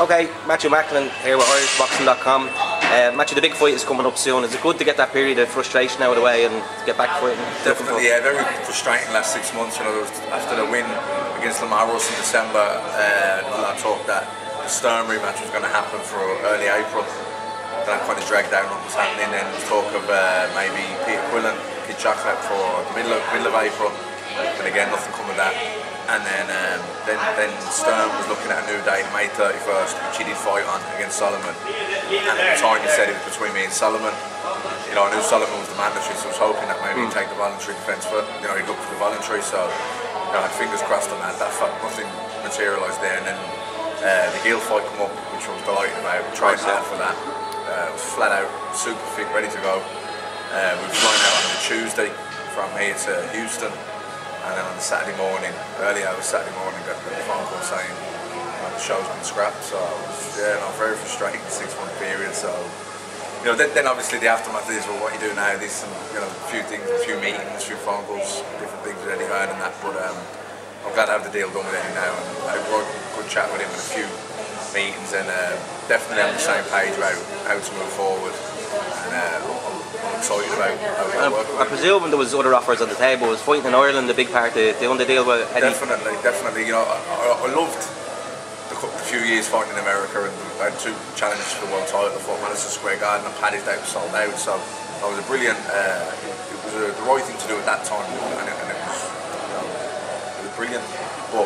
Okay, Matthew Macklin here with IrishBoxing.com. Matthew, the big fight is coming up soon. Is it good to get that period of frustration out of the way and to get back fighting? Definitely, yeah. Very frustrating last 6 months. You know, after the win against Lamar Ross in December, there was a lot of talk that the Stern rematch was going to happen for early April. That kind of dragged down what was happening. Then there was talk of maybe Peter Quillen, Kid Chocolate for the middle of April. But again, nothing come of that. And then Stern was looking at a new date, May 31st, which he did fight on against Solomon. And at the time he said it was between me and Solomon. You know, I knew Solomon was the mandatory, so I was hoping that maybe he'd take the voluntary defence, but you know, he'd look for the voluntary, so you know, I had fingers crossed on that. That fact, nothing materialised there. And then the Gill fight come up, which I was delighted about. We tried hard for that. It was flat out, super fit, ready to go. We were flying out on the Tuesday from here to Houston. And then on the Saturday morning, early hours Saturday morning, got a phone call saying the show's been scrapped. So yeah, no, very frustrating 6 month period. So you know, then obviously the aftermath is, well, what you do now? There's some, you know, a few things, a few meetings, a few phone calls, different things with Eddie Hearn and that. But I'm glad to have the deal done with Eddie now, and I had a good chat with him and a few meetings, and definitely on the same page about how to move forward. And I'm excited about how we work. I presume there was other offers on the table. Was fighting in Ireland a big part of the deal with Eddie? Definitely. You know, I loved the few years fighting in America, and I had 2 challenges for the world title. I fought Madison Square Garden and Paddy's Day was sold out. So it was a brilliant. It was the right thing to do at that time, and it was brilliant. But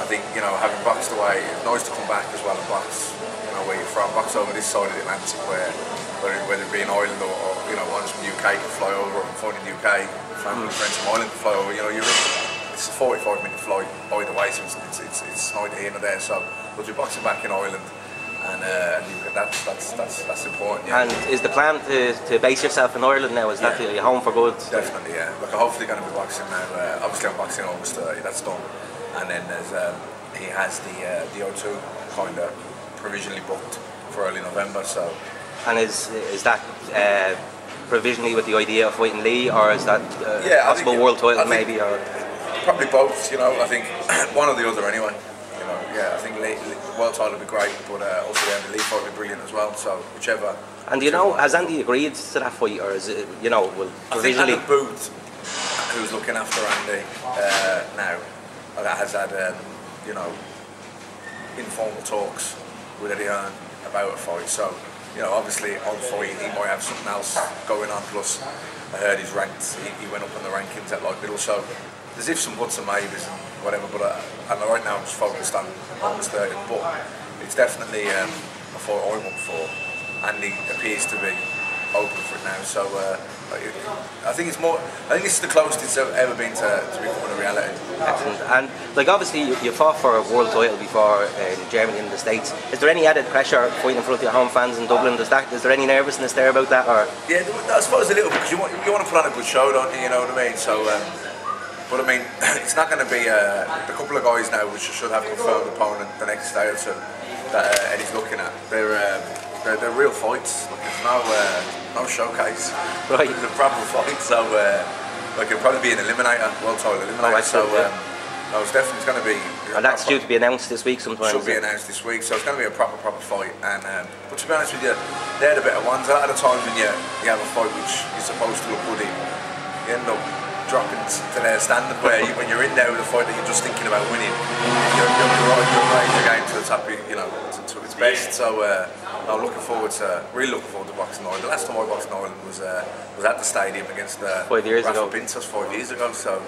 I think, you know, having boxed away, it's nice to come back as well and box. You know, where you're from, box over this side of the Atlantic, whether it be in Ireland or you know, ones from the UK can fly over and fight in the UK, family and friends from Ireland can fly over. You know, it's a 45-minute flight either way, so it's neither here nor there. So we'll be boxing back in Ireland, and that's important. Yeah. And is the plan to base yourself in Ireland now? Is that your home for good? Definitely, yeah. Look, I'm hopefully going to be boxing now. Obviously, I'm boxing August 30. That's done, and then there's he has the O2 kind of provisionally booked for early November. So. And is that provisionally with the idea of fighting Lee, or is that possible world title maybe? Or probably both. You know, I think one or the other anyway. You know, yeah, I think Lee world title would be great, but also the Lee fight would be brilliant as well. So whichever. And you know, has Andy agreed to that fight, or is it, you know, will provisionally? I think Andy Booth, who's looking after Andy now, that has had you know, informal talks with Eddie Hearn about a fight. So. You know, obviously on fight he might have something else going on. Plus, I heard he's ranked. He went up in the rankings at light middle. So there's if some buts and maybes and whatever. But and right now I'm just focused on August 30. But it's definitely a fight I want for, and he appears to be open for it now. So I think it's more. I think this is the closest it's ever been to becoming a reality. Excellent. And like obviously you fought for a world title before in Germany and the States. Is there any added pressure fighting in front of your home fans in Dublin? Is there any nervousness there about that? Or yeah, I suppose a little bit, because you want to put on a good show, don't you? You know what I mean? So. But I mean, it's not going to be the couple of guys now which should have confirmed opponent the next day or two that Eddie's looking at. They're real fights. There's no showcase. Right. It's a proper fight. So like it'll probably be an eliminator, world title eliminator. No, it's definitely going to be. And that's due to be announced this week sometime. Should be announced this week, so it's going to be a proper fight. And but to be honest with you, they're the better ones. At the time when you have a fight which is supposed to look good, you end up dropping to their standard where when you're in there with a fight that you're just thinking about winning, you're right your game to the top, you know, to its best. So I'm really looking forward to boxing in Ireland. The last time I boxed in Ireland was at the stadium against 5 years ago. Pintos 5 years ago. So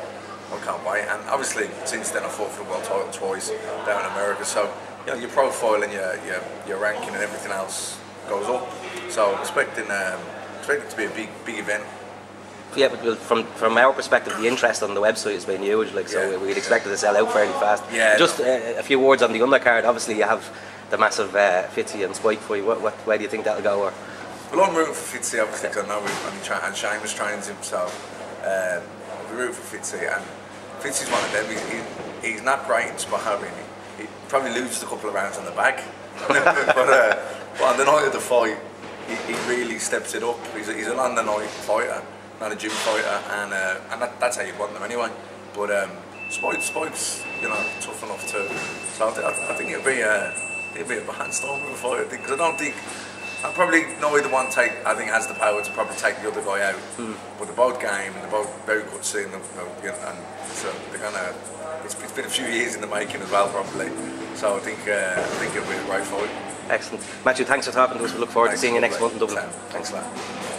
I can't wait. And obviously since then I fought for the world title twice down in America. So you know, your profile and your ranking and everything else goes up. So I'm expecting it to be a big event. Yeah, but from our perspective, the interest on the website has been huge. Like, so we'd expect it to sell out fairly fast. Yeah. Just a few words on the undercard. Obviously, you have the massive Fitzy and Spike fight. What way do you think that'll go? Or? Well, I'm rooting for Fitzy, obviously, because I know and Seamus trains him, so I'll be rooting for Fitzy. And Fitzy's one of them. He's not great in sparring. He probably loses a couple of rounds on the back, but on the night of the fight, he really steps it up. He's an on the night fighter. Not a gym fighter, and that's how you want them anyway. But Spike's, you know, tough enough too. So I think it'll be it'll be a barnstorming fight, I think, because I don't think. I probably know either one I think has the power to probably take the other guy out. But they're both game and they're both very good seeing them, and so they're gonna. It's been a few years in the making as well, probably. So I think it'll be a great fight. Excellent, Matthew. Thanks for talking to us. We look forward to seeing you next month in Dublin. Thanks a lot.